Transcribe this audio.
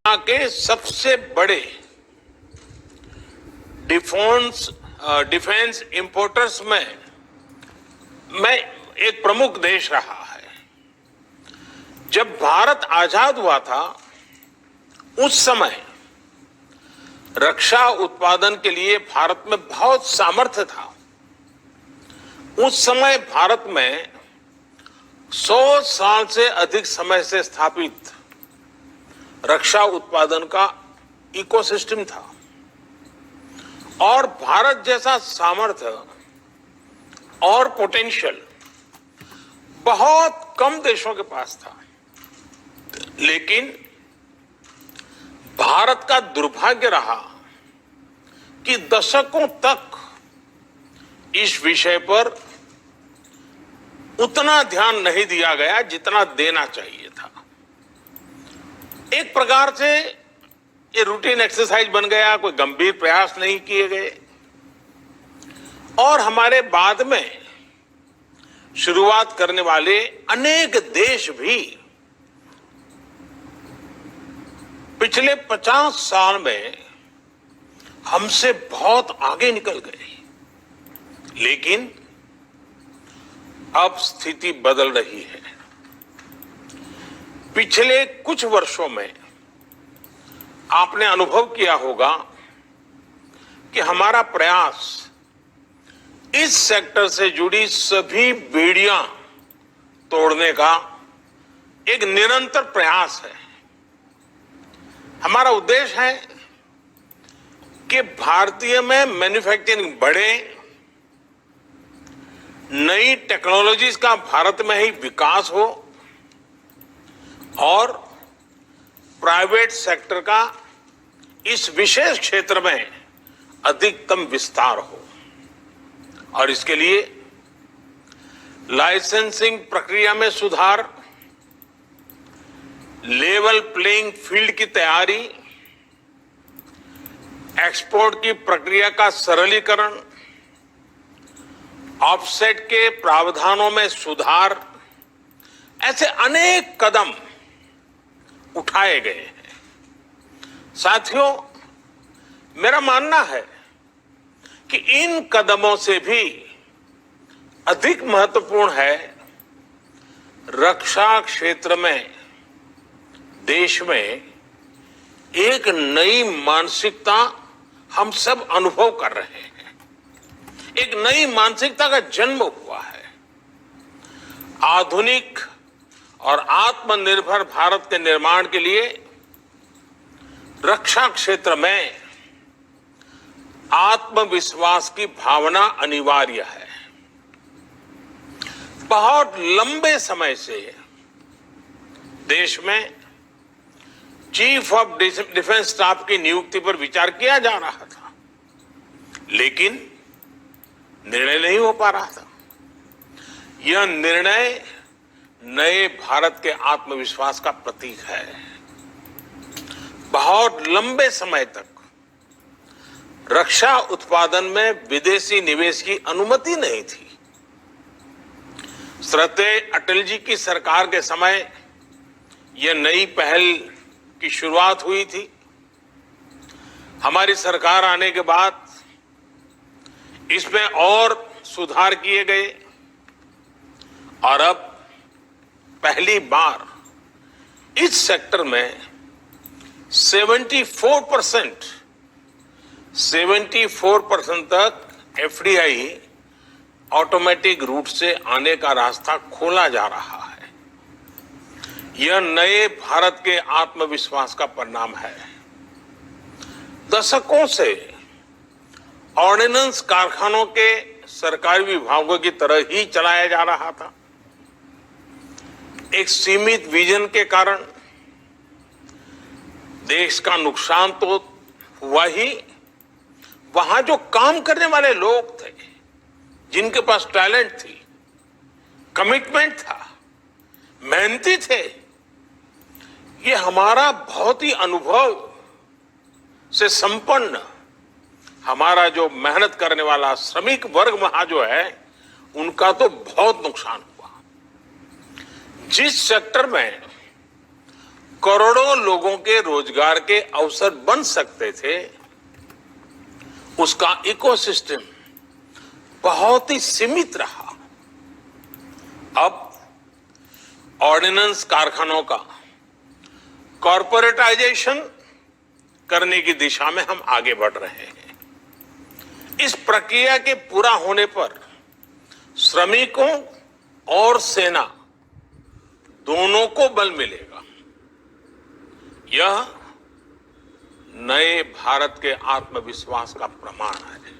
के सबसे बड़े डिफेंस इंपोर्टर्स में एक प्रमुख देश रहा है। जब भारत आजाद हुआ था उस समय रक्षा उत्पादन के लिए भारत में बहुत सामर्थ्य था। उस समय भारत में 100 साल से अधिक समय से स्थापित रक्षा उत्पादन का इकोसिस्टम था और भारत जैसा सामर्थ्य और पोटेंशियल बहुत कम देशों के पास था। लेकिन भारत का दुर्भाग्य रहा कि दशकों तक इस विषय पर उतना ध्यान नहीं दिया गया जितना देना चाहिए था। एक प्रकार से ये रूटीन एक्सरसाइज बन गया, कोई गंभीर प्रयास नहीं किए गए और हमारे बाद में शुरुआत करने वाले अनेक देश भी पिछले 50 साल में हमसे बहुत आगे निकल गए। लेकिन अब स्थिति बदल रही है। पिछले कुछ वर्षों में आपने अनुभव किया होगा कि हमारा प्रयास इस सेक्टर से जुड़ी सभी बेड़ियां तोड़ने का एक निरंतर प्रयास है। हमारा उद्देश्य है कि भारतीय में मैन्युफैक्चरिंग बढ़े, नई टेक्नोलॉजीज का भारत में ही विकास हो और प्राइवेट सेक्टर का इस विशेष क्षेत्र में अधिकतम विस्तार हो। और इसके लिए लाइसेंसिंग प्रक्रिया में सुधार, लेवल प्लेइंग फील्ड की तैयारी, एक्सपोर्ट की प्रक्रिया का सरलीकरण, ऑफसेट के प्रावधानों में सुधार, ऐसे अनेक कदम उठाए गए हैं। साथियों, मेरा मानना है कि इन कदमों से भी अधिक महत्वपूर्ण है रक्षा क्षेत्र में देश में एक नई मानसिकता हम सब अनुभव कर रहे हैं। एक नई मानसिकता का जन्म हुआ है। आधुनिक और आत्मनिर्भर भारत के निर्माण के लिए रक्षा क्षेत्र में आत्मविश्वास की भावना अनिवार्य है। बहुत लंबे समय से देश में चीफ ऑफ डिफेंस स्टाफ की नियुक्ति पर विचार किया जा रहा था, लेकिन निर्णय नहीं हो पा रहा था। यह निर्णय नए भारत के आत्मविश्वास का प्रतीक है। बहुत लंबे समय तक रक्षा उत्पादन में विदेशी निवेश की अनुमति नहीं थी। श्रद्धेय अटल जी की सरकार के समय यह नई पहल की शुरुआत हुई थी। हमारी सरकार आने के बाद इसमें और सुधार किए गए और अब पहली बार इस सेक्टर में 74% तक एफडीआई ऑटोमेटिक रूट से आने का रास्ता खोला जा रहा है। यह नए भारत के आत्मविश्वास का परिणाम है। दशकों से ऑर्डिनेंस कारखानों के सरकारी विभागों की तरह ही चलाया जा रहा था। एक सीमित विजन के कारण देश का नुकसान तो हुआ ही, वहां जो काम करने वाले लोग थे, जिनके पास टैलेंट थी, कमिटमेंट था, मेहनती थे, ये हमारा बहुत ही अनुभव से संपन्न हमारा जो मेहनत करने वाला श्रमिक वर्ग वहां जो है, उनका तो बहुत नुकसान हुआ। जिस सेक्टर में करोड़ों लोगों के रोजगार के अवसर बन सकते थे, उसका इकोसिस्टम बहुत ही सीमित रहा। अब ऑर्डिनेंस कारखानों का कॉरपोरेटाइजेशन करने की दिशा में हम आगे बढ़ रहे हैं। इस प्रक्रिया के पूरा होने पर श्रमिकों और सेना दोनों को बल मिलेगा। यह नए भारत के आत्मविश्वास का प्रमाण है।